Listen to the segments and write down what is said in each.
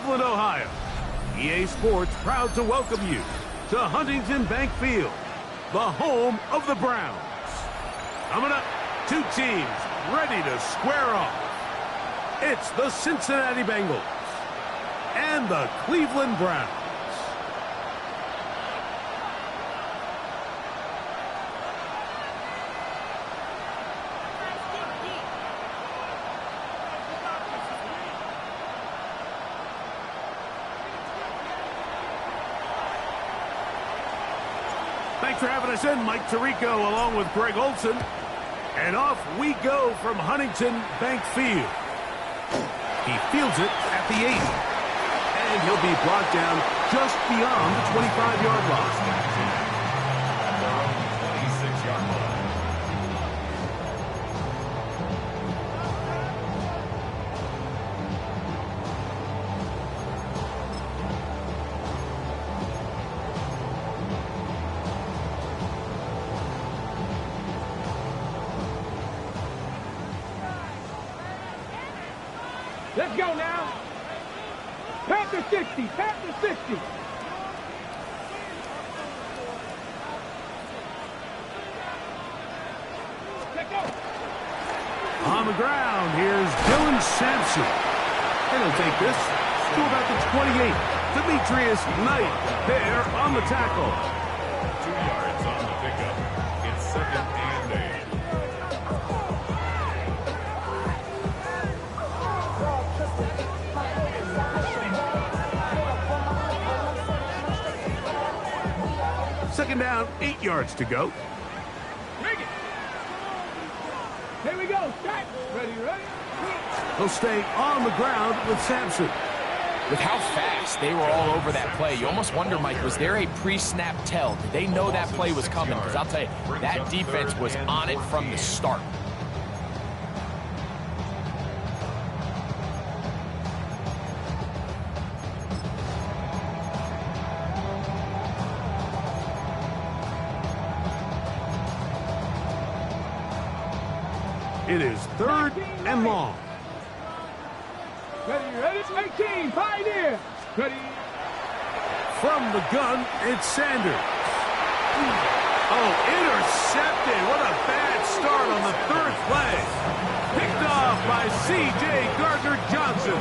Cleveland, Ohio. EA Sports proud to welcome you to Huntington Bank Field, the home of the Browns. Coming up, two teams ready to square off. It's the Cincinnati Bengals and the Cleveland Browns. Thanks for having us in, Mike Tirico, along with Greg Olson. And off we go from Huntington Bank Field. He fields it at the 8. And he'll be brought down just beyond the 25-yard line. Let's go now. Panther 60, Panther 60. Let's go. On the ground, here's Dylan Sampson. And he'll take this to about the 28. Demetrius Knight there on the tackle. 2 yards on the pickup. It's 2nd and 8. Second down, 8 yards to go. Bring it. Here we go. Start. Ready. He'll stay on the ground with Sampson. With how fast they were all over that play, you almost wonder, Mike, was there a pre-snap tell? Did they know that play was coming? Because I'll tell you, that defense was on it from the start. It is 3rd and long. Ready. 18, Pioneer. Ready. From the gun, it's Sanders. Oh, intercepted. What a bad start on the 3rd play. Picked off by C.J. Gardner-Johnson.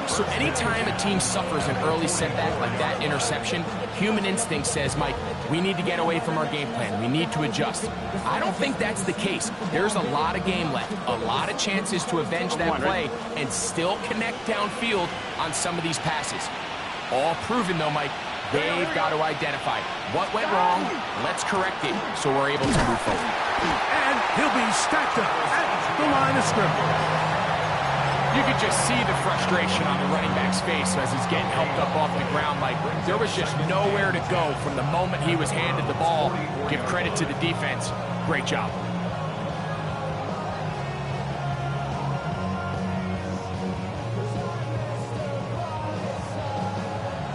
So anytime a team suffers an early setback like that interception, human instinct says, Mike, we need to get away from our game plan. We need to adjust. I don't think that's the case. There's a lot of game left, a lot of chances to avenge that play and still connect downfield on some of these passes. All proven, though, Mike, they've got to identify what went wrong. Let's correct it so we're able to move forward. And he'll be stacked up at the line of scrimmage. You could just see the frustration on the running back's face as he's getting helped up off the ground. Like, there was just nowhere to go from the moment he was handed the ball. Give credit to the defense. Great job.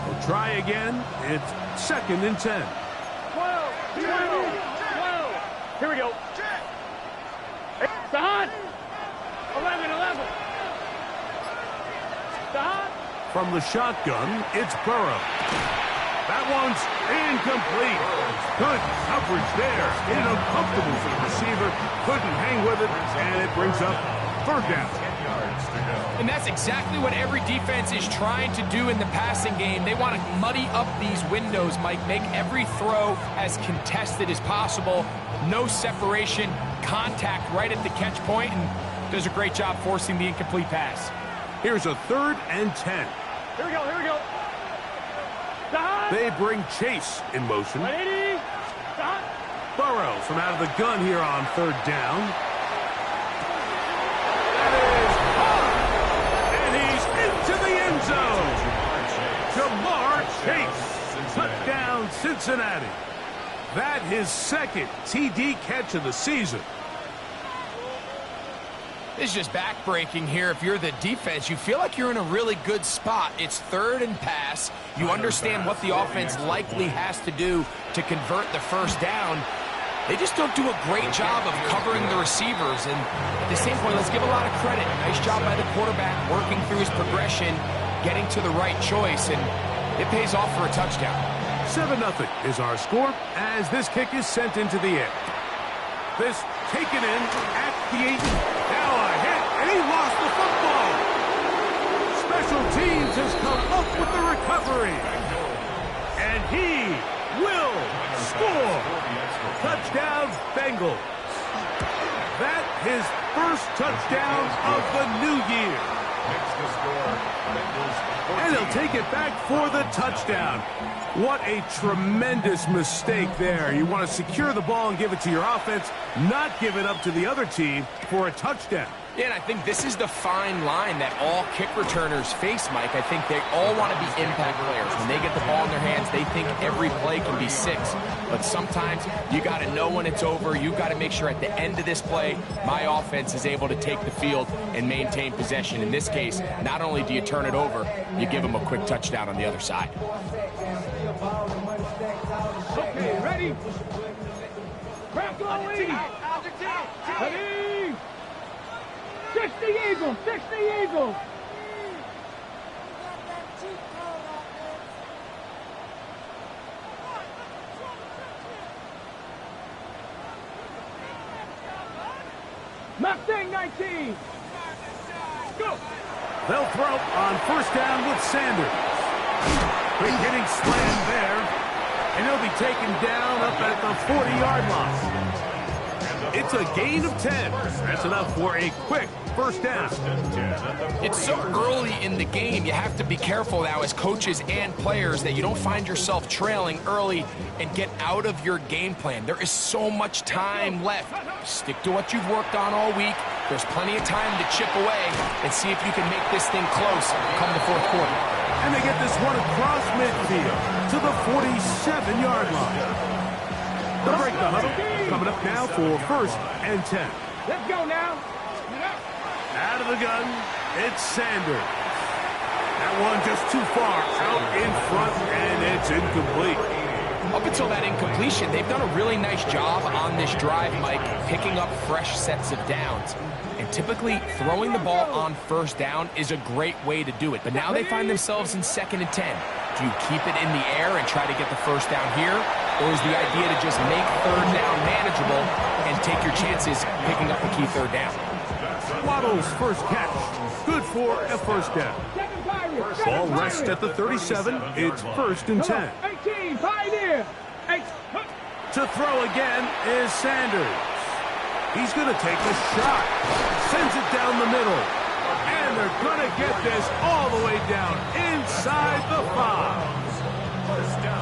We'll try again. It's 2nd and 10. 12. Here we go. Don. 11. From the shotgun, it's Burrow. That one's incomplete. Good coverage there. Made it uncomfortable for the receiver. Couldn't hang with it, and it brings up 3rd down. And that's exactly what every defense is trying to do in the passing game. They want to muddy up these windows, Mike. Make every throw as contested as possible. No separation, contact right at the catch point, and does a great job forcing the incomplete pass. Here's a 3rd and 10. Here we go. They bring Chase in motion. 180. Burrow from out of the gun here on 3rd down. That is caught. And he's into the end zone. Jamar Chase. Touchdown, Cincinnati. That his 2nd TD catch of the season. This is just backbreaking here. If you're the defense, you feel like you're in a really good spot. It's 3rd and pass. You understand what the offense likely has to do to convert the 1st down. They just don't do a great job of covering the receivers. And at the same point, let's give a lot of credit. Nice job by the quarterback working through his progression, getting to the right choice, and it pays off for a touchdown. 7-0 is our score as this kick is sent into the air. This taken in at the 8. Now a hit, and he lost the football. Special teams has come up with the recovery. And he will score. Touchdown, Bengals. That his first touchdown of the new year. And he'll take it back for the touchdown. What a tremendous mistake there. You want to secure the ball and give it to your offense, not give it up to the other team for a touchdown. Yeah, and I think this is the fine line that all kick returners face, Mike. I think they all want to be impact players. When they get the ball in their hands, they think every play can be 6. But sometimes you got to know when it's over. You got to make sure at the end of this play, my offense is able to take the field and maintain possession. In this case, not only do you turn it over, you give them a quick touchdown on the other side. Okay, ready? Crack going! Ready? 60 Eagles! 60 Eagles! Mustang 19! Go! They'll throw on first down with Sanders. Quick hitting slam there. And he'll be taken down up at the 40-yard line. It's a gain of 10. That's enough for a quick first down. It's so early in the game, you have to be careful now as coaches and players that you don't find yourself trailing early and get out of your game plan. There is so much time left. Stick to what you've worked on all week. There's plenty of time to chip away and see if you can make this thing close come the fourth quarter. And they get this one across midfield to the 47-yard line. They'll break the huddle. Coming up now for first and 10. Let's go now. Out of the gun, it's Sanders. That one just too far out in front, and it's incomplete. Up until that incompletion, they've done a really nice job on this drive, Mike, picking up fresh sets of downs. And typically, throwing the ball on first down is a great way to do it. But now they find themselves in 2nd and 10. Do you keep it in the air and try to get the first down here? Or is the idea to just make third down manageable and take your chances picking up a key third down? Waddle's first catch. Good for a first down. Ball rests at the 37. It's first and 10. 18, Pioneer. To throw again is Sanders. He's going to take a shot. Sends it down the middle. And they're going to get this all the way down inside the 5.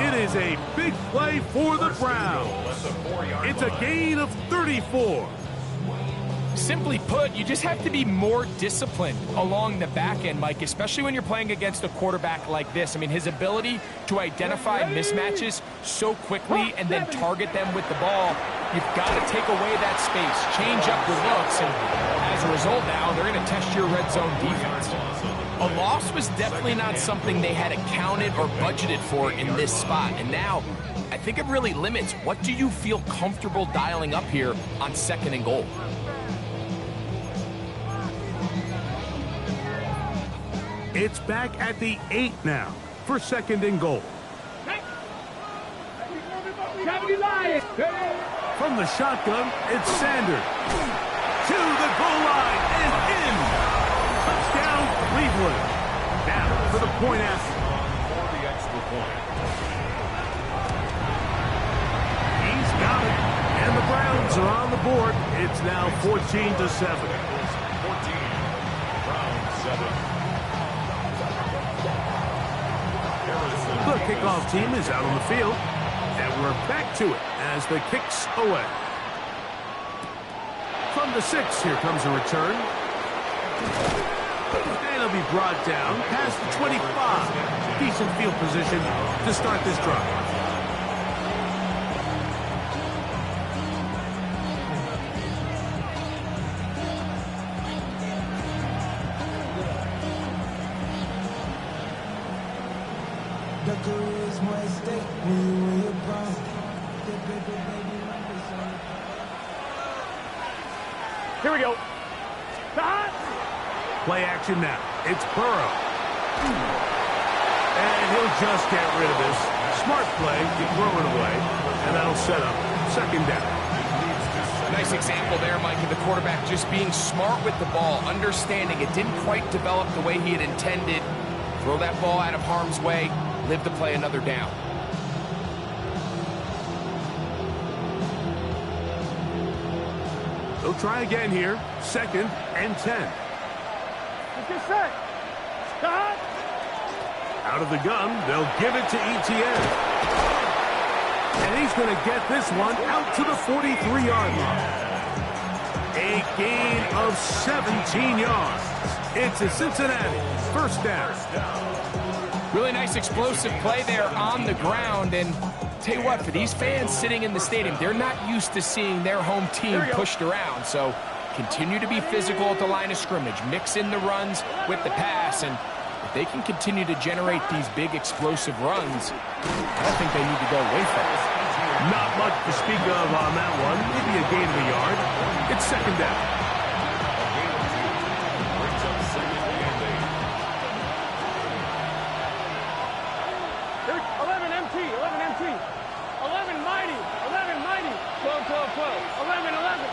It is a big play for the Browns. It's a gain of 34. Simply put, you just have to be more disciplined along the back end, Mike, especially when you're playing against a quarterback like this. I mean, his ability to identify mismatches so quickly and then target them with the ball, you've got to take away that space, change up your looks, and as a result now, they're going to test your red zone defense. A loss was definitely not something they had accounted or budgeted for in this spot, and now I think it really limits what do you feel comfortable dialing up here on 2nd and goal. It's back at the 8 now for 2nd and goal. From the shotgun, it's Sanders. To the goal line and in. Touchdown, Cleveland. Now for the point after. For the extra point. He's got it. And the Browns are on the board. It's now 14-7. 14. Browns 7. The kickoff team is out on the field, and we're back to it as the kick's away. From the 6, here comes a return. And it'll be brought down past the 25. Decent field position to start this drive. Here we go. Play action now. It's Burrow. And he'll just get rid of this. Smart play, you throw it away, and that'll set up second down. Nice example there, Mike, of the quarterback just being smart with the ball, understanding it didn't quite develop the way he had intended. Throw that ball out of harm's way, live to play another down. They'll try again here. 2nd and 10. Get set. Stop. Out of the gun, they'll give it to ETN. And he's going to get this one out to the 43-yard line. A gain of 17 yards. It's a Cincinnati first down. Really nice explosive play there on the ground. And tell you what, for these fans sitting in the stadium, they're not used to seeing their home team pushed around. So continue to be physical at the line of scrimmage. Mix in the runs with the pass. And if they can continue to generate these big explosive runs, I don't think they need to go away from it. Not much to speak of on that one. Maybe a gain of a yard. It's second down. A gain of 2 brings up 2nd and 8. 11 MT, 11 MT. 11 mighty, 11 mighty. 12, 12, 12. 11, 11.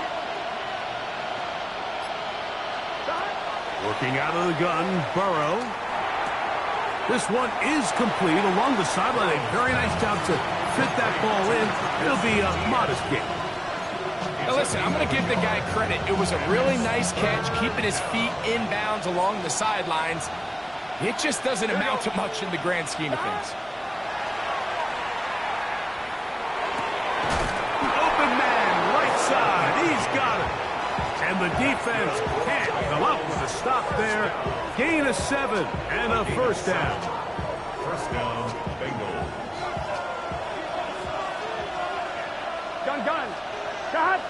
Stop. Working out of the gun, Burrow. This one is complete along the sideline. A very nice job to fit that ball in. It'll be a modest gain. Now listen, I'm going to give the guy credit. It was a really nice catch, keeping his feet inbounds along the sidelines. It just doesn't amount to much in the grand scheme of things. Open man, right side. He's got it. And the defense can't come up with a stop there. Gain of 7 and a first down. First down, Bengals. Gun. Stop.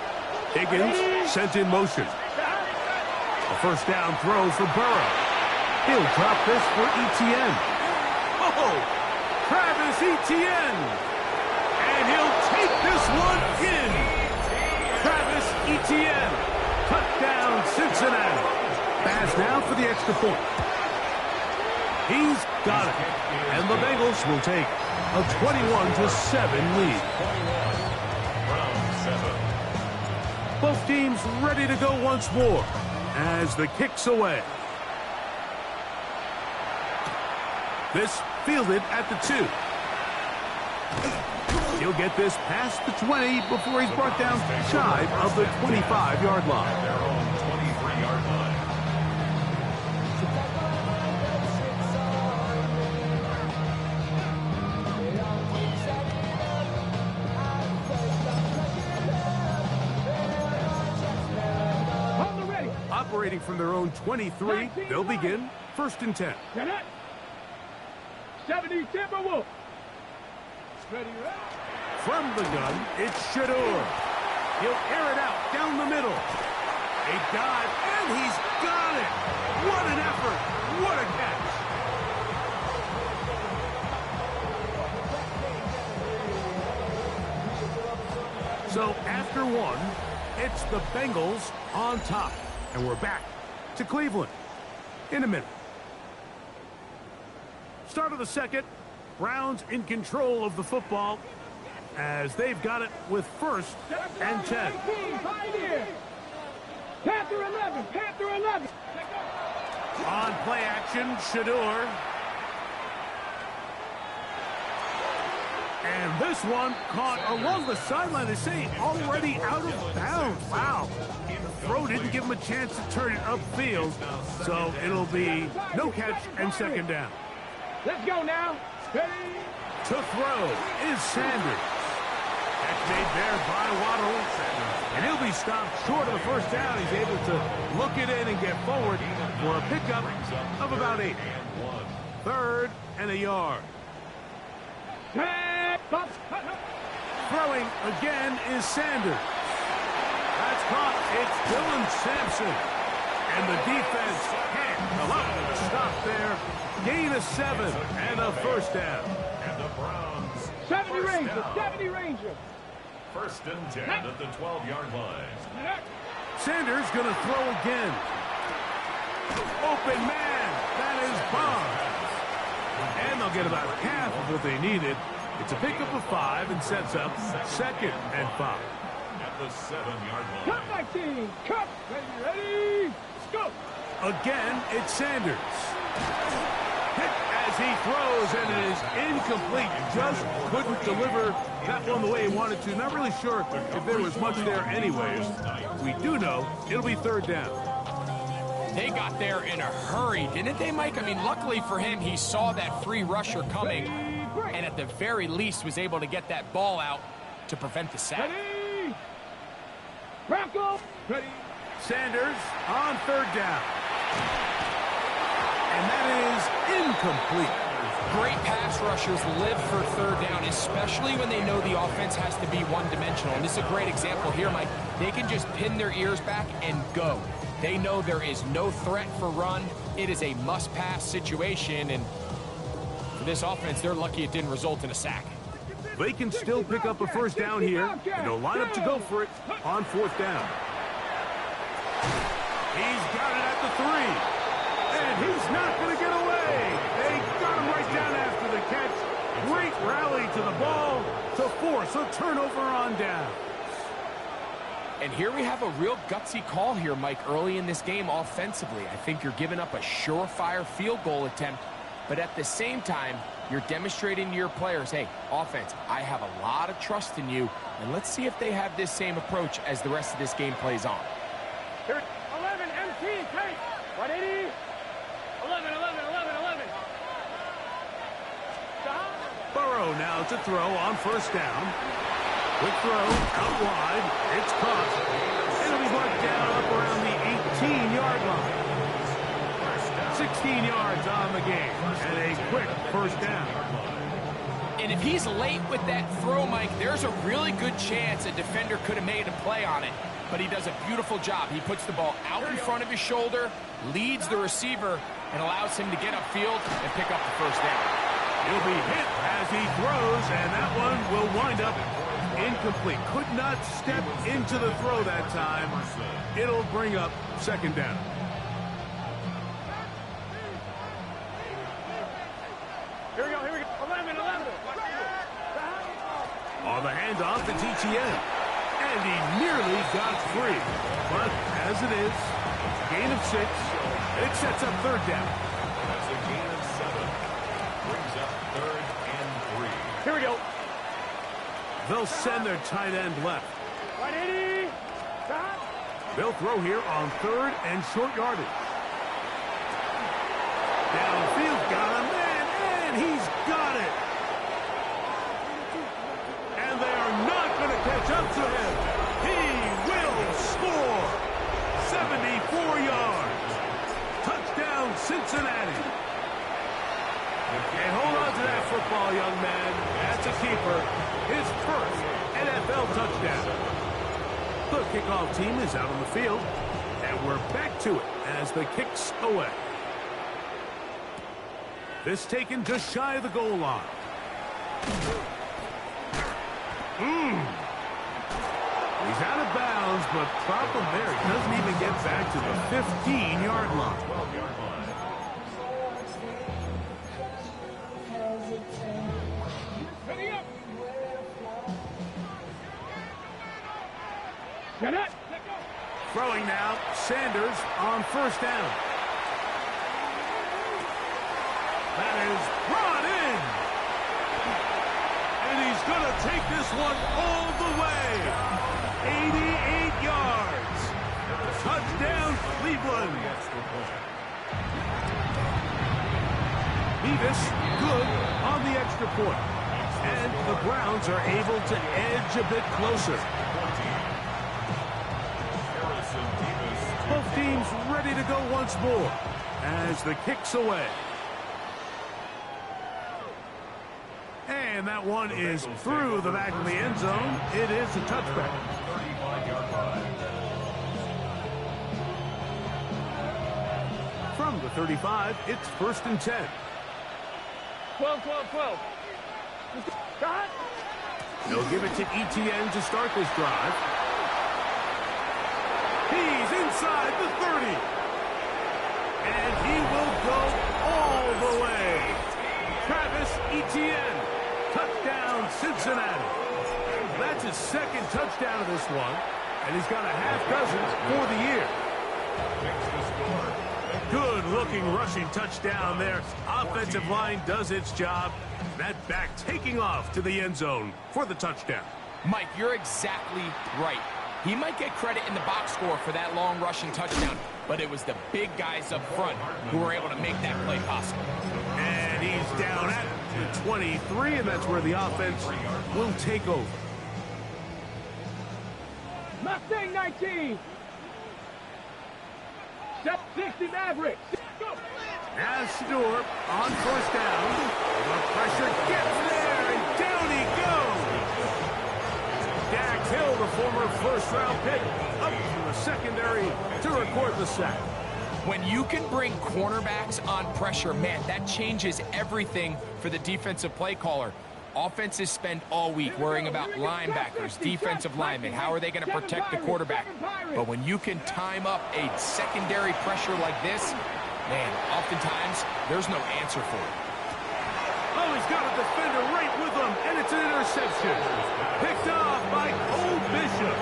Higgins sent in motion. A first down throw for Burrow. He'll drop this for ETN. Oh, Travis Etienne. And he'll take this one in. Travis Etienne. Touchdown, Cincinnati. Pass now for the extra point. He's got it. And the Bengals will take a 21-7 lead. 21, round 7. Both teams ready to go once more as the kick's away. This fielded at the 2. He'll get this past the 20 before he's brought down shy of the 25-yard line. Their own 23-yard line. Operating from their own 23, they'll begin 1st and 10. 70 Timberwolves. Ready, From the gun, it's Shador. He'll air it out down the middle. A dive, and he's got it. What an effort. What a catch. So after one, it's the Bengals on top. And we're back to Cleveland in a minute. Start of the second. Browns in control of the football as they've got it with 1st and 10. Panther 11, Panther 11. On play action, Shador. And this one caught along the sideline. They say already out of bounds. Wow. The throw didn't give him a chance to turn it upfield. So it'll be no catch and 2nd down. Let's go now. Ready? To throw is Sanders. Catch made there by Waddle. And he'll be stopped short of the first down. He's able to look it in and get forward for a pickup of about 8. 3rd and a yard. Throwing again is Sanders. That's caught. It's Dylan Sampson. And the defense can't come up with a stop there. Gain of 7 and a first down. And the Browns. 70 first Ranger, down. 70 Ranger. 1st and 10 at the 12-yard line. Sanders going to throw again. Open man. That is Bond. And they'll get about half of what they needed. It's a pickup of 5 and sets up 2nd and 5. At the 7-yard line. Cut back team. Cut. Ready. Let's go. Again, it's Sanders. Hit as he throws, and it is incomplete. Just couldn't deliver that one the way he wanted to. Not really sure if there was much there anyways. We do know it'll be 3rd down. They got there in a hurry, didn't they, Mike? I mean, luckily for him, he saw that free rusher coming, and at the very least was able to get that ball out to prevent the sack. Ready. Back up. Ready. Sanders on 3rd down. And that is incomplete. Great pass rushers live for 3rd down, especially when they know the offense has to be one-dimensional. And this is a great example here, Mike. They can just pin their ears back and go. They know there is no threat for run. It is a must-pass situation, and for this offense, they're lucky it didn't result in a sack. They can still pick up a 1st down here, and they'll line up to go for it on 4th down. He's got it at the 3, and he's not going to get away. They got him right down after the catch. Great rally to the ball to force a turnover on down. And here we have a real gutsy call here, Mike, early in this game offensively. I think you're giving up a surefire field goal attempt, but at the same time, you're demonstrating to your players, hey, offense, I have a lot of trust in you, and let's see if they have this same approach as the rest of this game plays on. Here. 11 MT. Take. 180. 11. Burrow now to throw on 1st down. Quick throw, out wide, it's caught. It'll be brought down up around the 18-yard line. 16 yards on the game, and a quick 1st down. And if he's late with that throw, Mike, there's a really good chance a defender could have made a play on it. But he does a beautiful job. He puts the ball out in front of his shoulder, leads the receiver, and allows him to get upfield and pick up the 1st down. He'll be hit as he throws, and that one will wind up incomplete. Could not step into the throw that time. It'll bring up 2nd down. Here we go. 11. On the handoff, it's ETN. And he nearly got free. But as it is, gain of 6. It sets up 3rd down. That's a gain of 7. Brings up 3rd and 3. Here we go. They'll send their tight end left. 180. They'll throw here on 3rd and short yardage. Downfield, got a man, and he's got it. And they are not going to catch up to him. He will score. 74 yards. Touchdown, Cincinnati. And hold on to that football, young man. That's a keeper. His 1st NFL touchdown. The kickoff team is out on the field, and we're back to it as the kick's away. This taken just shy of the goal line. He's out of bounds, but problem there, he doesn't even get back to the 15-yard line. 12-yard line. Get it. Throwing now, Sanders on 1st down. That is brought in. And he's going to take this one all the way. 88 yards. Touchdown, Cleveland. Beavis, good on the extra point. And the Browns are able to edge a bit closer. Both teams ready to go once more as the kick's away. And that one is through the back of the end zone. It is a touchback. 35-yard line. From the 35, it's 1st and 10. 12. They'll give it to ETN to start this drive. He's inside the 30. And he will go all the way. Etienne. Touchdown, Cincinnati. That's his second touchdown of this one, and he's got a half dozen for the year. Good-looking rushing touchdown there. Offensive line does its job. That back taking off to the end zone for the touchdown. Mike, you're exactly right. He might get credit in the box score for that long rushing touchdown, but it was the big guys up front who were able to make that play possible. And he's down at the 23, and that's where the offense will take over. Mustang 19. 60 Mavericks. Go. As Stewart on first down, the pressure gets there, and down he goes. Dax Hill, the former first-round pick, up to the secondary to record the sack. When you can bring cornerbacks on pressure, man, that changes everything for the defensive play caller. Offenses spend all week worrying about linebackers, defensive linemen. How are they going to protect the quarterback? But when you can time up a secondary pressure like this, man, oftentimes there's no answer for it. Oh, he's got a defender right with him, and it's an interception. Picked off by Old Bishop.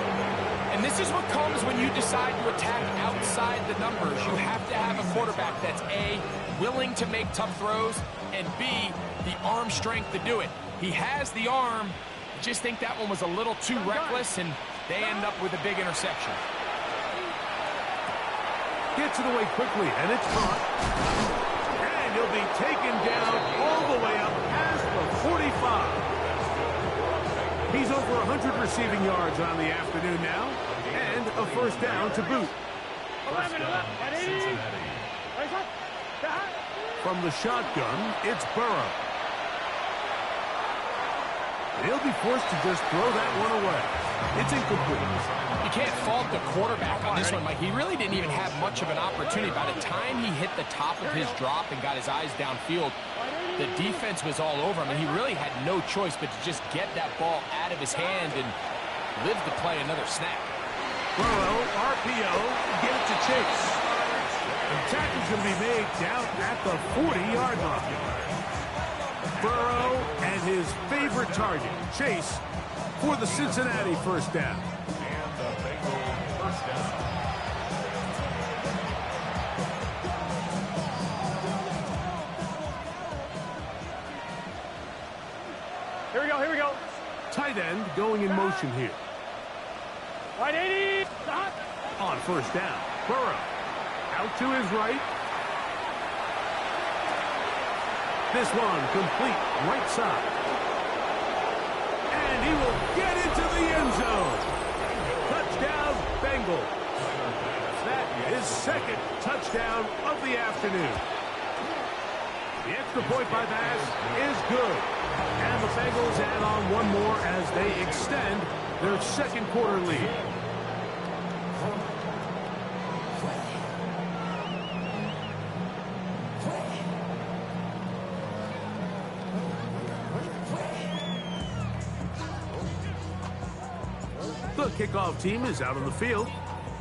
And this is what comes when you decide to attack outside the numbers. You have to have a quarterback that's A, willing to make tough throws, and B, the arm strength to do it. He has the arm. I just think that one was a little too reckless, and they end up with a big interception. Gets it away quickly, and it's caught. And he'll be taken down all the way up past the 45. He's over 100 receiving yards on the afternoon now, and a first down to boot. 11. From the shotgun, it's Burrow. He'll be forced to just throw that one away. It's incomplete. You can't fault the quarterback on this one, Mike. He really didn't even have much of an opportunity. By the time he hit the top of his drop and got his eyes downfield, the defense was all over him, and he really had no choice but to just get that ball out of his hand and live to play another snap. Burrow, RPO, get it to Chase. The tackle's going to be made down at the 40-yard line. Burrow and his favorite target, Chase, for the Cincinnati first down. And the Bengal first down. Here we go. Tight end going in motion here. Right 80. On first down, Burrow out to his right. This one complete right side. And he will get into the end zone. Touchdown, Bengals. That is second touchdown of the afternoon. The extra point by Bass is good. And the Bengals add on one more as they extend their second quarter lead. The kickoff team is out on the field,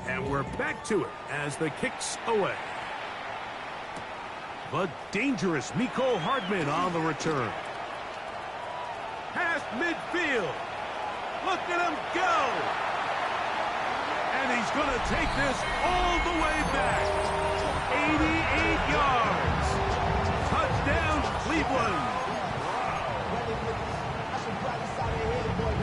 and we're back to it as the kick's away. The dangerous Mecole Hardman on the return. Past midfield. Look at him go. And he's going to take this all the way back. 88 yards. Touchdown, Cleveland.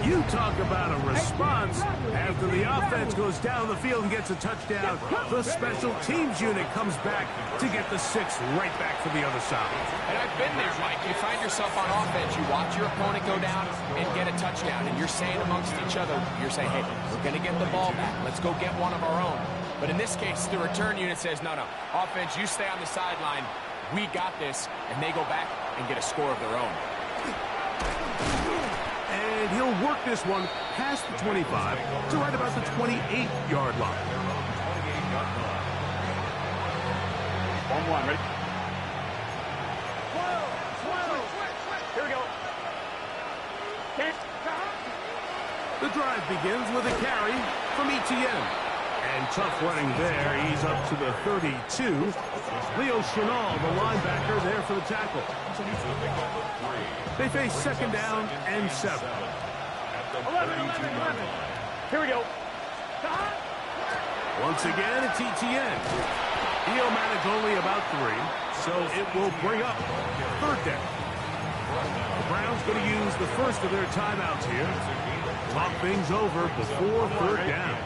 You talk about a response. After the offense goes down the field and gets a touchdown, the special teams unit comes back to get the 6 right back for the other side. And I've been there, Mike. You find yourself on offense, you watch your opponent go down and get a touchdown, and you're saying amongst each other, you're saying, hey, we're going to get the ball back. Let's go get one of our own. But in this case, the return unit says, no, offense, you stay on the sideline. We got this. And they go back and get a score of their own. And he'll work this one past the 25 to right about the 28-yard line. 1-1, ready? Here we go. The drive begins with a carry from Etienne. And tough running there. He's up to the 32. Leo Chenal, the linebacker, there for the tackle. They face second down and 7. 11. Here we go. Once again, it's ETN. He'll manage only about 3, so it will bring up third down. The Browns going to use the first of their timeouts here. Talk things over before third down.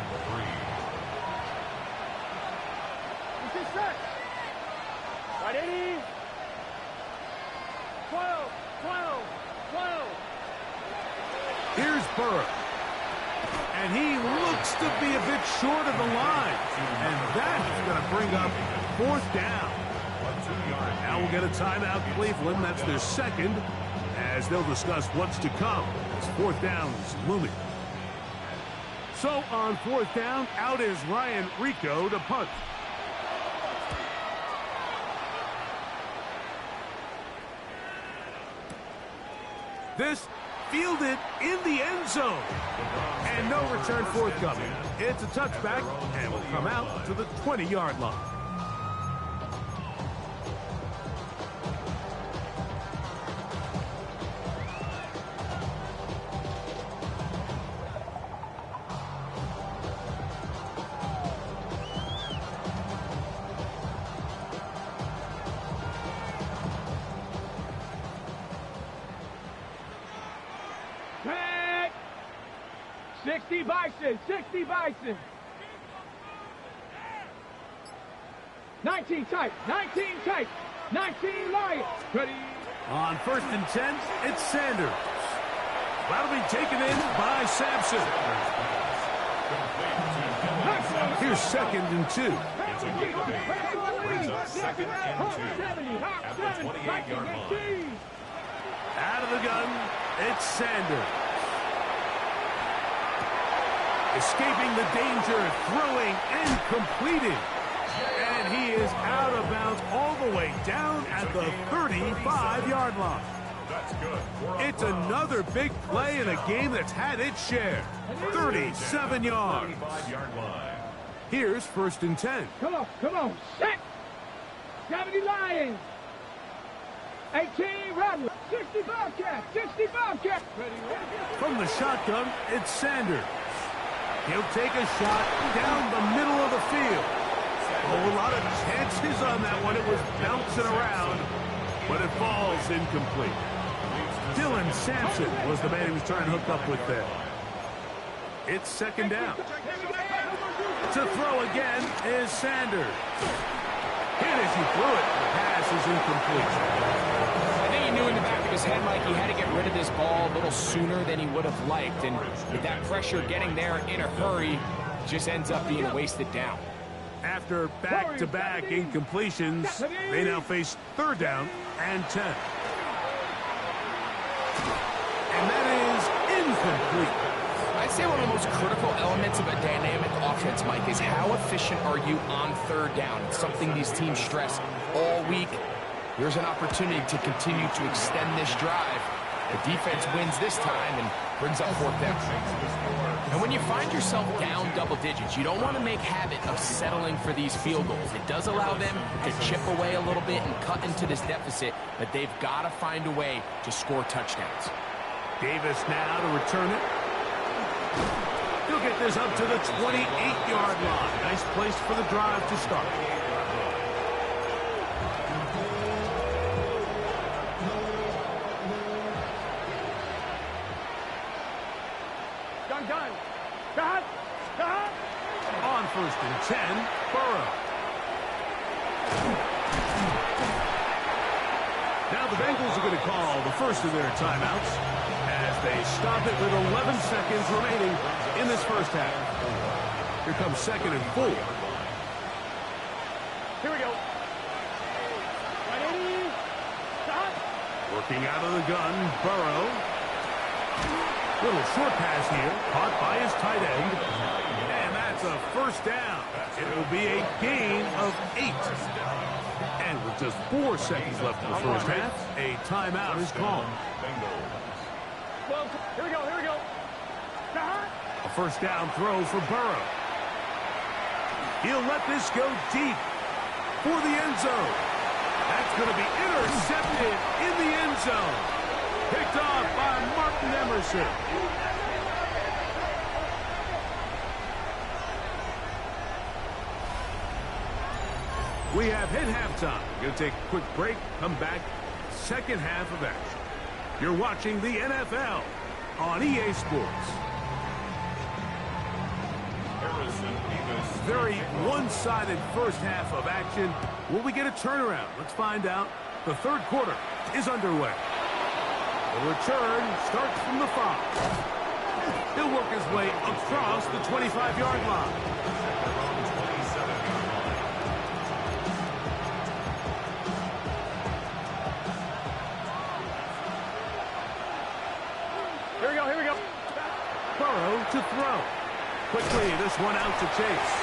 Right, 80. 12. Here's Burrow. And he looks to be a bit short of the line. And that's going to bring up fourth down. Now we'll get a timeout, Cleveland. That's their second, as they'll discuss what's to come as fourth down is looming. So on fourth down, out is Ryan Rico to punt. This fielded in the end zone. And no return forthcoming. It's a touchback and will come out to the 20-yard line. Back. 60 Bison. 19 tight. 19 Lions. Ready. On first and 10, it's Sanders. That'll be taken in by Sampson. Here's second and 2. Brings up second and 2 at the 28-yard line. Out of the gun, it's Sanders. Escaping the danger, throwing and completing. And he is out of bounds all the way down at the 35-yard line. That's good. It's another big play in a game that's had its share. 37 yards. 35-yard line. Here's first and 10. Come on. Set. 70 Lions. 18 Rattlers. 60 Bobcats. From the shotgun, it's Sanders. He'll take a shot down the middle of the field. Oh, a lot of chances on that one. It was bouncing around, but it falls incomplete. Dylan Sampson was the man he was trying to hook up with there. It's second down. To throw again is Sanders. Hit as he threw it. The pass is incomplete. I think he knew in the back of his head, Mike, he had to get rid of this ball a little sooner than he would have liked. And with that pressure getting there in a hurry, it just ends up being a wasted down. After back-to-back incompletions, they now face third down and 10. And that is incomplete. I'd say one of the most critical elements of a dynamic offense, Mike, is how efficient are you on third down? It's something these teams stress all week. Here's an opportunity to continue to extend this drive. The defense wins this time and brings up fourth down. And when you find yourself down double digits, you don't want to make habit of settling for these field goals. It does allow them to chip away a little bit and cut into this deficit, but they've got to find a way to score touchdowns. Davis now to return it. He'll get this up to the 28-yard line. Nice place for the drive to start. Done. On first and 10, Burrow. Now the Bengals are going to call the first of their timeouts as they stop it with 11 seconds remaining in this first half. Here comes second and 4. Here we go. 180. Stop. Working out of the gun, Burrow. Little short pass here, caught by his tight end. And that's a first down. It will be a gain of 8. And with just 4 seconds left in the first half, a timeout is called. Well, here we go. A first down throw for Burrow. He'll let this go deep for the end zone. That's going to be intercepted in the end zone. Picked off by Martin Emerson. We have hit halftime. Going to take a quick break, come back, second half of action. You're watching the NFL on EA Sports. Very one-sided first half of action. Will we get a turnaround? Let's find out. The third quarter is underway. The return starts from the 5. He'll work his way across the 25-yard line. Here we go. Burrow to throw. Quickly, this one out to Chase.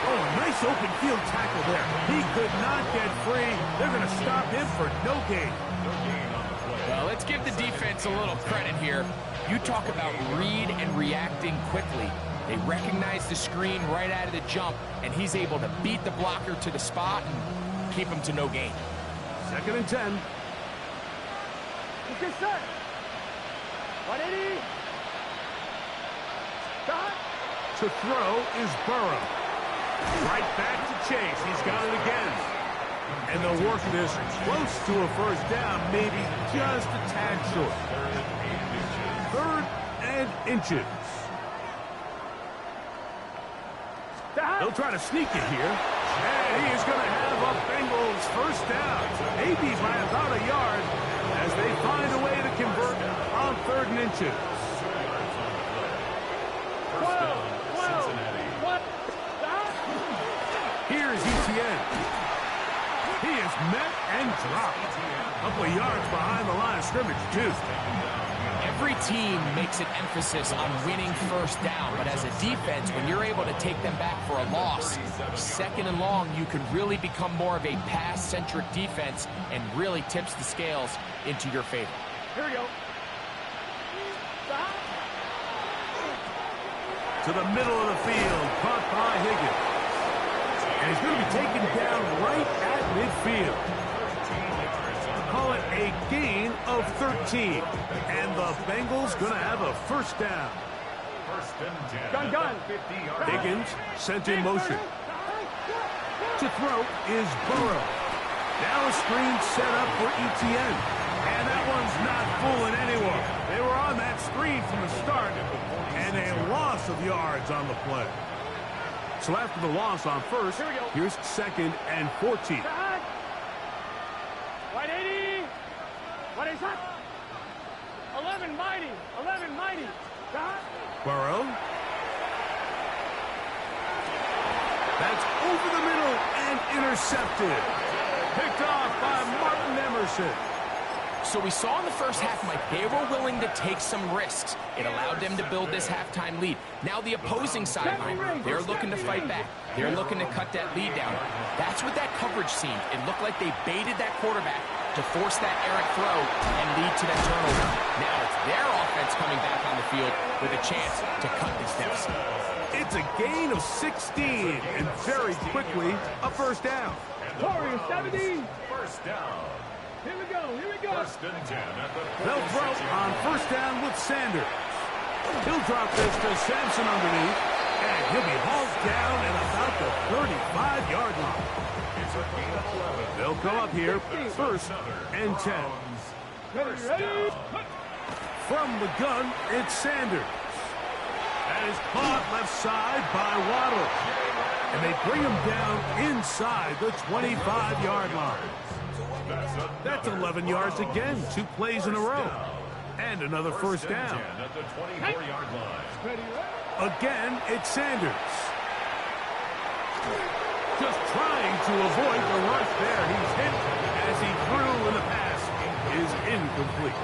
Oh, a nice open field tackle there. He could not get free. They're going to stop him for no gain. Well, let's give the defense a little credit here. You talk about read and reacting quickly. They recognize the screen right out of the jump, and he's able to beat the blocker to the spot and keep him to no gain. 2nd and 10. Get set. 180. Stop. To throw is Burrow. Right back to Chase. He's got it again. And they'll work this close to a first down, maybe just a tad short. 3rd and inches. They'll try to sneak it here. And he is going to have a Bengals first down. Maybe by about a yard as they find a way to convert on 3rd and inches. Here's ETN. He is met and dropped. A couple of yards behind the line of scrimmage, too. Every team makes an emphasis on winning first down, but as a defense, when you're able to take them back for a loss, 2nd and long, you can really become more of a pass-centric defense and really tips the scales into your favor. Here we go. Stop. To the middle of the field, caught by Higgins. And he's going to be taken down right at midfield. Call it a gain of 13. And the Bengals going to have a first down. Gun. Higgins sent in motion. To throw is Burrow. Now a screen set up for ETN. And that one's not fooling anyone. They were on that screen from the start. And a loss of yards on the play. So after the loss on first, here's 2nd and 14. 180. What is that? 11 mighty. Burrow. That's over the middle and intercepted. Picked off by Martin Emerson. So we saw in the first half, Mike, they were willing to take some risks. It allowed them to build this halftime lead. Now the opposing sideline, they're looking to fight back. They're looking to cut that lead down. That's what that coverage seemed. It looked like they baited that quarterback to force that errant throw and lead to that turnover. Now it's their offense coming back on the field with a chance to cut this deficit. It's a gain of 16, and very quickly, a first down. Warriors 70. First down. Here we go. 1st and 10 at the 46. They'll throw on first down with Sanders. He'll drop this to Sampson underneath, and he'll be hauled down at about the 35-yard line. It's a gain of 11. They'll come up here, 1st and 10. Ready. From the gun, it's Sanders. That is caught left side by Waddle. And they bring him down inside the 25-yard line. That's 11 yards again, 2 plays in a row. And another first down. At the 24-yard line. Again, it's Sanders. Just trying to avoid the rush there. He's hit as he threw, and the pass is incomplete.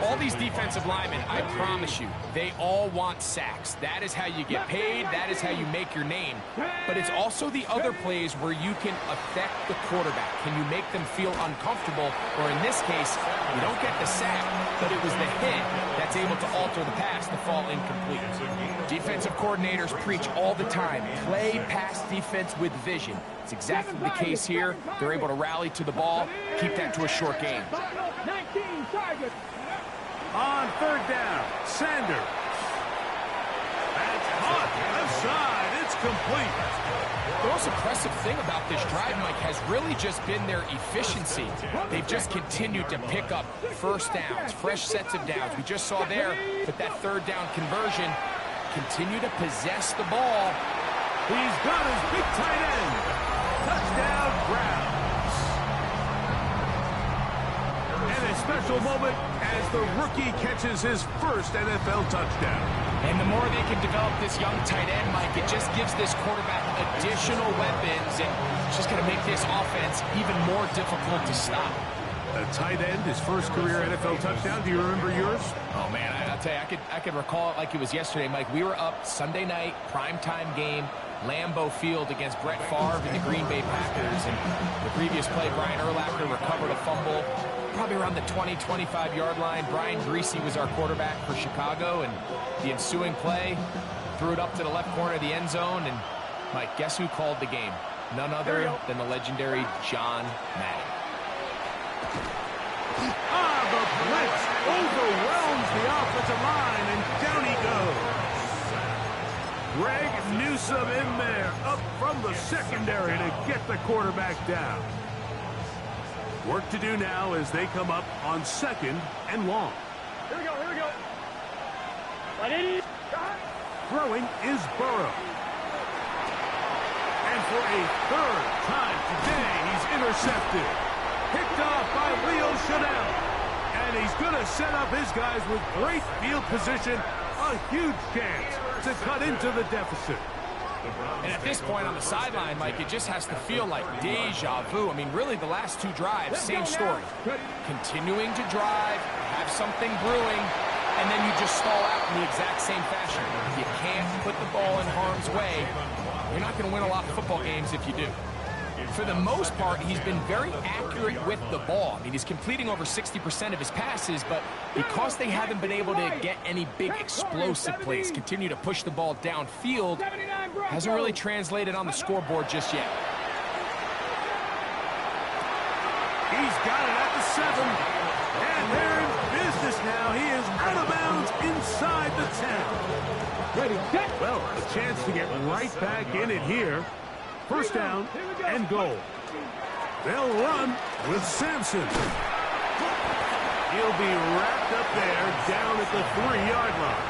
All these defensive linemen, I promise you, they all want sacks. That is how you get paid. That is how you make your name. But it's also the other plays where you can affect the quarterback. Can you make them feel uncomfortable? Or in this case, you don't get the sack, but it was the hit that's able to alter the pass to fall incomplete. Defensive coordinators preach all the time, play pass defense with vision. It's exactly the case here. They're able to rally to the ball, keep that to a short game. 19. On third down, Sanders. That's caught. Left side. It's complete. The most impressive thing about this drive, Mike, has really just been their efficiency. They've just continued to pick up first downs, fresh sets of downs. We just saw there with that third down conversion, continue to possess the ball. He's got his big tight end. Touchdown, Browns. And a special moment as the rookie catches his first NFL touchdown. And the more they can develop this young tight end, Mike, it just gives this quarterback additional weapons, and it's just going to make this offense even more difficult to stop. A tight end, his first career NFL touchdown. Do you remember yours? Oh, man, I'll tell you, I could recall it like it was yesterday, Mike. We were up Sunday night, primetime game, Lambeau Field against Brett Favre and the Green Bay Packers. And the previous play, Brian Urlacher recovered a fumble probably around the 20, 25-yard line. Brian Greasy was our quarterback for Chicago, and the ensuing play threw it up to the left corner of the end zone. And, Mike, guess who called the game? None other than the legendary John Madden. The blitz overwhelms the offensive line, and down he goes. Greg Newsome in there, up from the secondary to get the quarterback down. Work to do now as they come up on second and long. Here we go. Throwing is Burrow. And for a third time today, he's intercepted. Picked off by Leo Chanel. And he's going to set up his guys with great field position. A huge chance to cut into the deficit. And at this point on the sideline, Mike, it just has to feel like deja vu. I mean, really, the last two drives, same story. Continuing to drive, have something brewing, and then you just stall out in the exact same fashion. You can't put the ball in harm's way. You're not going to win a lot of football games if you do. For the most part, he's been very accurate with the ball. I mean, he's completing over 60% of his passes, but because they haven't been able to get any big explosive plays, continue to push the ball downfield, hasn't really translated on the scoreboard just yet. He's got it at the 7. And they're in business now. He is out of bounds inside the 10. Ready, set. Well, a chance to get right back in it here. First down and goal. They'll run with Sampson. He'll be wrapped up there down at the 3-yard line.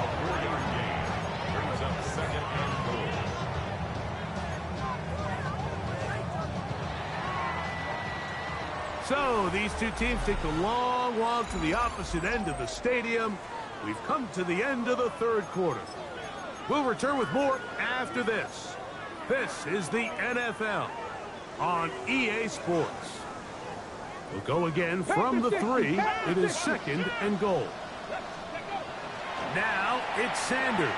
A 4-yard gain brings up second and goal. So these two teams take the long walk to the opposite end of the stadium. We've come to the end of the third quarter. We'll return with more after this. This is the NFL on EA Sports. We'll go again from the 3. It is second and goal. Now it's Sanders.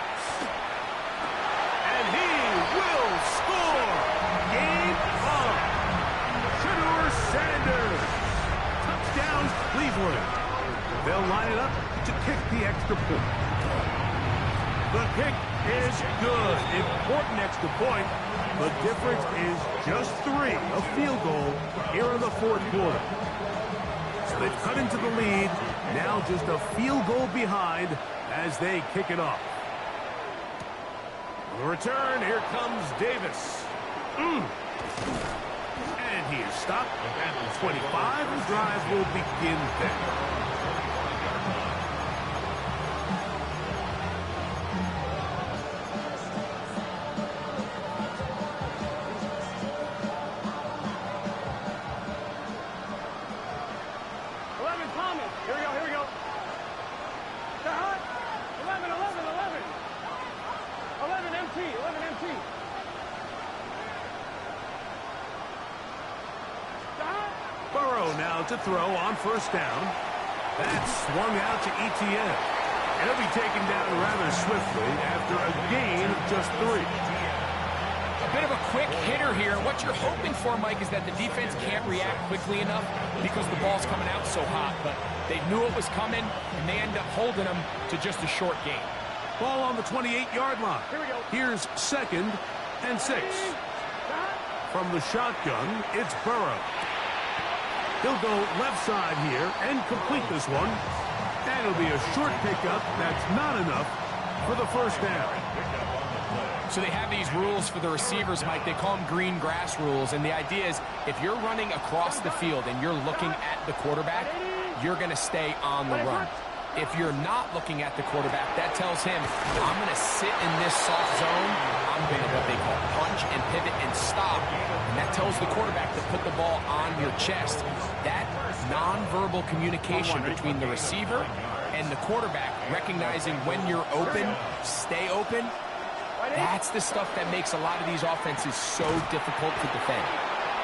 And he will score. Game on. Shedeur Sanders. Touchdown, Cleveland. They'll line it up to kick the extra point. The kick is good. Important extra point. The difference is just 3, a field goal here in the fourth quarter. So they've cut into the lead. Now just a field goal behind as they kick it off. On the return, here comes Davis. And he is stopped at the 25. The drive will begin then. To throw on first down. That's swung out to Etienne. And he'll be taken down rather swiftly after a gain of just 3. A bit of a quick hitter here. What you're hoping for, Mike, is that the defense can't react quickly enough because the ball's coming out so hot. But they knew it was coming, and they end up holding them to just a short gain. Ball on the 28-yard line. Here's second and 6. From the shotgun, it's Burrow. He'll go left side here and complete this one. And it'll be a short pickup. That's not enough for the first down. So they have these rules for the receivers, Mike. They call them green grass rules. And the idea is if you're running across the field and you're looking at the quarterback, you're going to stay on the run. If you're not looking at the quarterback, that tells him, I'm going to sit in this soft zone. I'm going to what they call punch and pivot and stop. And that tells the quarterback to put the ball on your chest. That nonverbal communication between the receiver and the quarterback, recognizing when you're open, stay open, that's the stuff that makes a lot of these offenses so difficult to defend.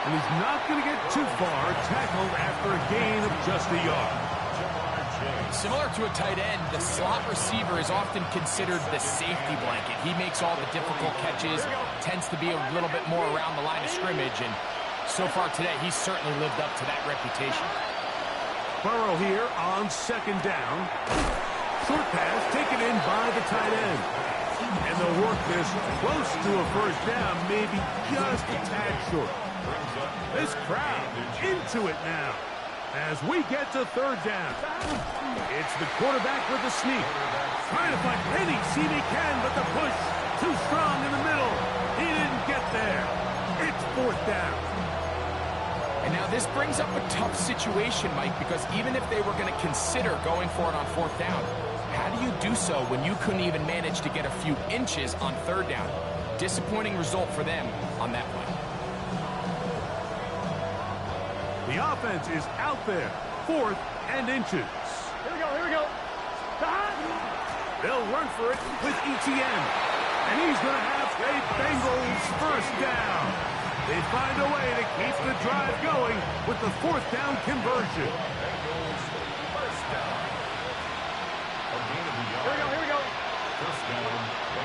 And he's not going to get too far, tackled after a gain of just a yard. Similar to a tight end, the slot receiver is often considered the safety blanket. He makes all the difficult catches, tends to be a little bit more around the line of scrimmage, and so far today, he's certainly lived up to that reputation. Burrow here on second down. Short pass taken in by the tight end. And they'll work this close to a first down, maybe just a tad short. This crowd into it now as we get to third down. It's the quarterback with the sneak. Trying to find any seam he can, but the push too strong in the middle. He didn't get there. It's fourth down. And now this brings up a tough situation, Mike, because even if they were going to consider going for it on fourth down, how do you do so when you couldn't even manage to get a few inches on third down? Disappointing result for them on that play. The offense is out there, 4th and inches. Here we go, here we go. They'll run for it with ETN. And he's going to have a Bengals first down. They find a way to keep the drive going with the fourth down conversion. Here we go. First down.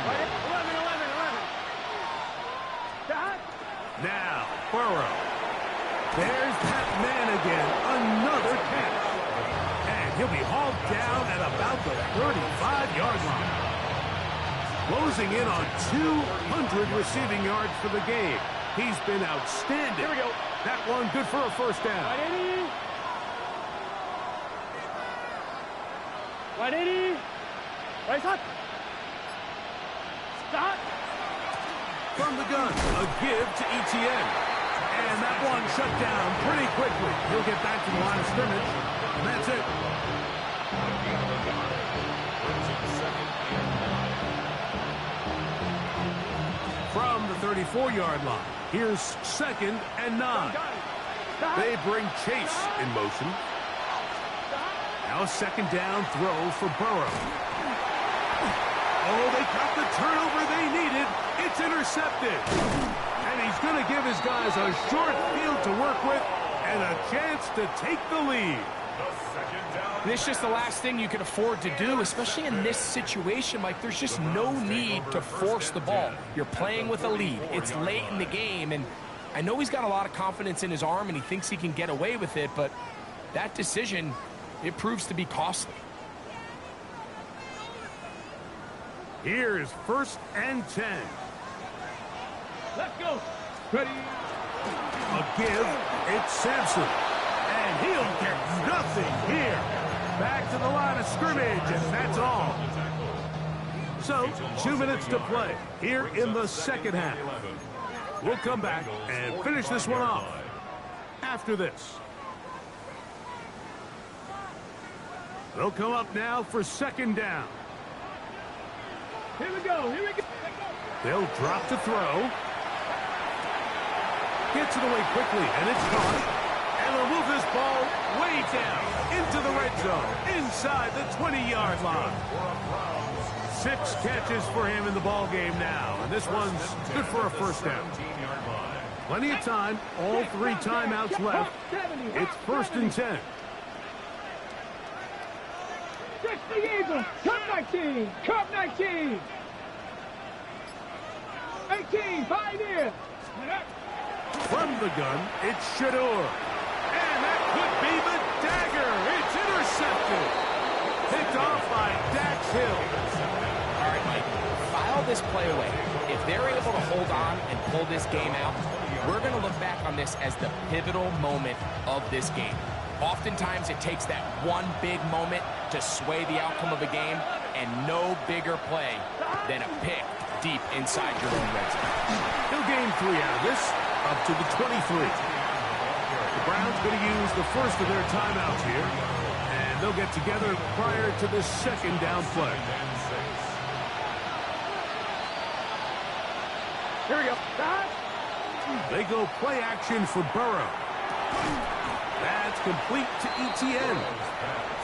11. Now, Burrow. There's that man again. Another catch. And he'll be hauled down at about the 35-yard line. Closing in on 200 receiving yards for the game. He's been outstanding. Here we go. That one good for a first down. 180. Right side. Stop. From the gun, a give to ETN. And that one shut down pretty quickly. He'll get back to the line of scrimmage. And that's it. From the 34-yard line, here's 2nd and 9. They bring Chase in motion. Now a second down throw for Burrow. Oh, they got the turnover they needed. It's intercepted. And he's going to give his guys a short field to work with and a chance to take the lead. And it's just the last thing you can afford to do, especially in this situation. Like, there's just no need to force the ball. You're playing with a lead. It's late in the game, and I know he's got a lot of confidence in his arm, and he thinks he can get away with it, but that decision, it proves to be costly. Here's 1st and 10. Let's go. Ready? A give. It's Sampson. And he'll get nothing here. Back to the line of scrimmage, and that's all. So, 2 minutes to play here in the second half. We'll come back and finish this one off after this. They'll come up now for second down. Here we go. Here we go. They'll drop to throw. Gets it away quickly, and it's caught. And they'll move this ball way down into the red zone, inside the 20-yard line. 6 catches for him in the ball game now, and this one's good for a first down. Plenty of time, all 3 timeouts left. It's 1st and 10. 60 Eagles. Cup 19. Cup 19. 18. Pioneer. From the gun, it's Shador. And that could be the dagger. It's intercepted. Picked off by Dax Hill. All right, Mike, file this play away. If they're able to hold on and pull this game out, We're going to look back on this as the pivotal moment of this game. Oftentimes, it takes that one big moment to sway the outcome of a game, and no bigger play than a pick deep inside your own red zone. He'll gain 3 out of this, up to the 23. The Browns going to use the first of their timeouts here, and they'll get together prior to the second down play. Here we go. They go play action for Burrow. That's complete to Etienne.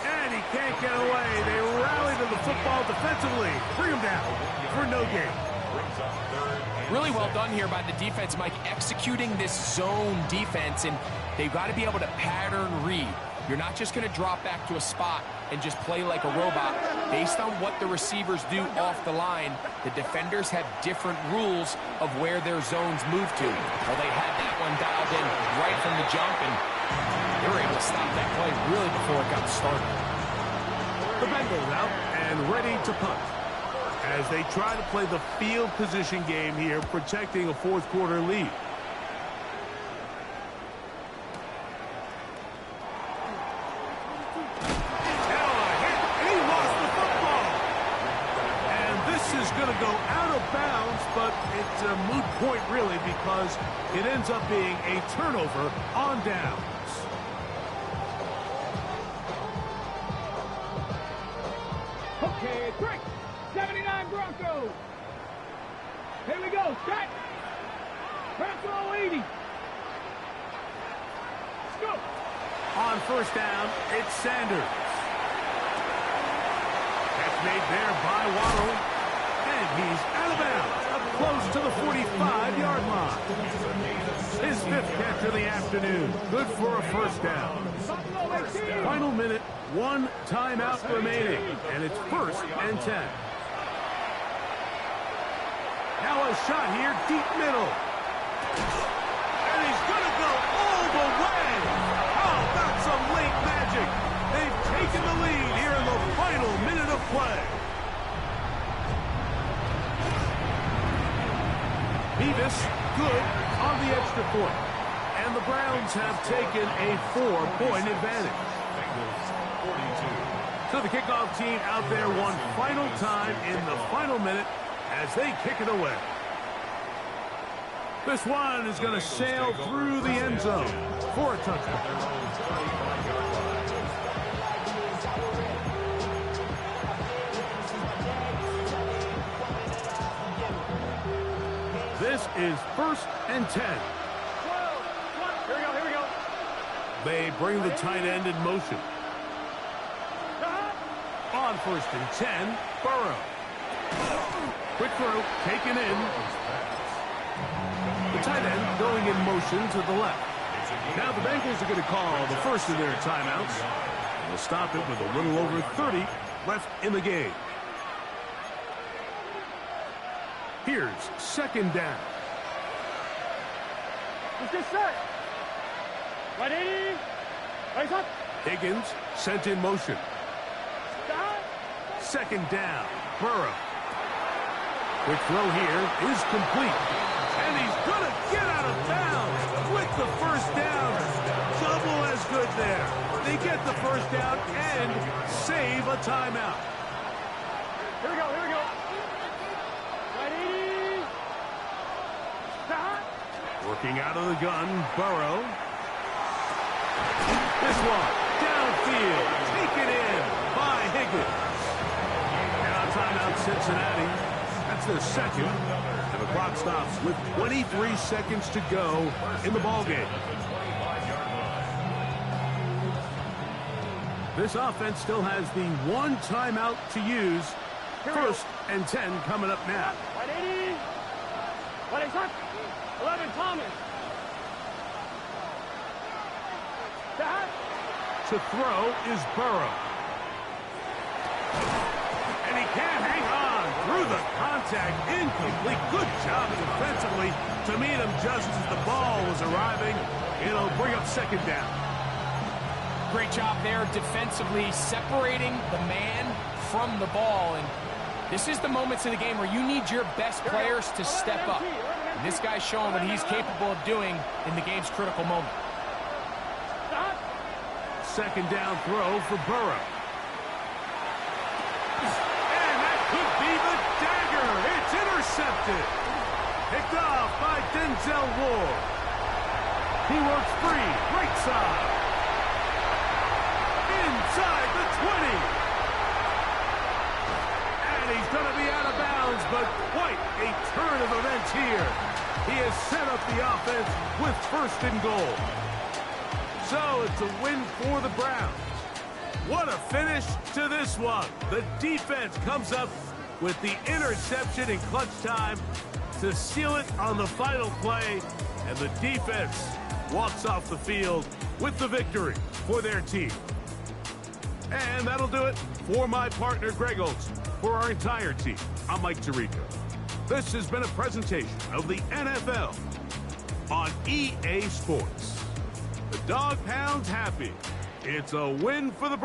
And he can't get away. They rally to the football defensively. Bring him down for no gain. Really well done here by the defense, Mike, executing this zone defense, and they've got to be able to pattern read. You're not just going to drop back to a spot and just play like a robot. Based on what the receivers do off the line, the defenders have different rules of where their zones move to. Well, they had that one dialed in right from the jump, and they were able to stop that play really before it got started. The Bengals out and ready to punt as they try to play the field position game here, protecting a fourth-quarter lead. Going to go out of bounds, but it's a moot point really because it ends up being a turnover on downs. Okay, break. 79 Broncos. Here we go. Set. Personal 80. Let's go. On first down, it's Sanders. That's made there by Waddle. And he's out of bounds, up close to the 45-yard line. His 5th catch of the afternoon. Good for a first down. Final minute, 1 timeout remaining, and it's 1st and 10. Now a shot here, deep middle. And he's going to go all the way. How about some late magic? They've taken the lead here in the final minute of play. Beavis, good on the extra point. And the Browns have taken a 4-point advantage. So the kickoff team out there one final time in the final minute as they kick it away. This one is going to sail through the end zone for a touchdown. This is 1st and 10. Here we go. They bring the tight end in motion. On 1st and 10, Burrow. Quick throw, taken in. The tight end going in motion to the left. Now the Bengals are going to call the first of their timeouts. They'll stop it with a little over 30 left in the game. Here's 2nd down. Let's get set. Ready? Raise up. Higgins sent in motion. Stop. 2nd down. Burrow. Quick throw here is complete. And he's going to get out of bounds with the first down. Double as good there. They get the first down and save a timeout. Here we go. Ready? Stop. Working out of the gun, Burrow. This one, downfield, taken in by Higgins. Now timeout Cincinnati. That's their second. And the clock stops with 23 seconds to go in the ballgame. This offense still has the 1 timeout to use. 1st and 10 coming up now. Ready? Ready, shot. 11, Thomas. Stop. To throw is Burrow. And he can't hang on through the contact. Incomplete. Good job defensively to meet him just as the ball was arriving. It'll bring up 2nd down. Great job there defensively, separating the man from the ball. And this is the moments of the game where you need your best players to step up. And this guy's showing what he's capable of doing in the game's critical moment. Stop. Second down throw for Burrow. And that could be the dagger. It's intercepted. Picked off by Denzel Ward. He works free, right side. Inside the 20. And he's going to be out of bounds, but quite a turn of events here. He has set up the offense with first and goal. So it's a win for the Browns. What a finish to this one. The defense comes up with the interception in clutch time to seal it on the final play, and the defense walks off the field with the victory for their team. And that'll do it for my partner, Greg Olson. For our entire team, I'm Mike Tirico. This has been a presentation of the NFL on EA Sports. The Dog Pound's happy. It's a win for the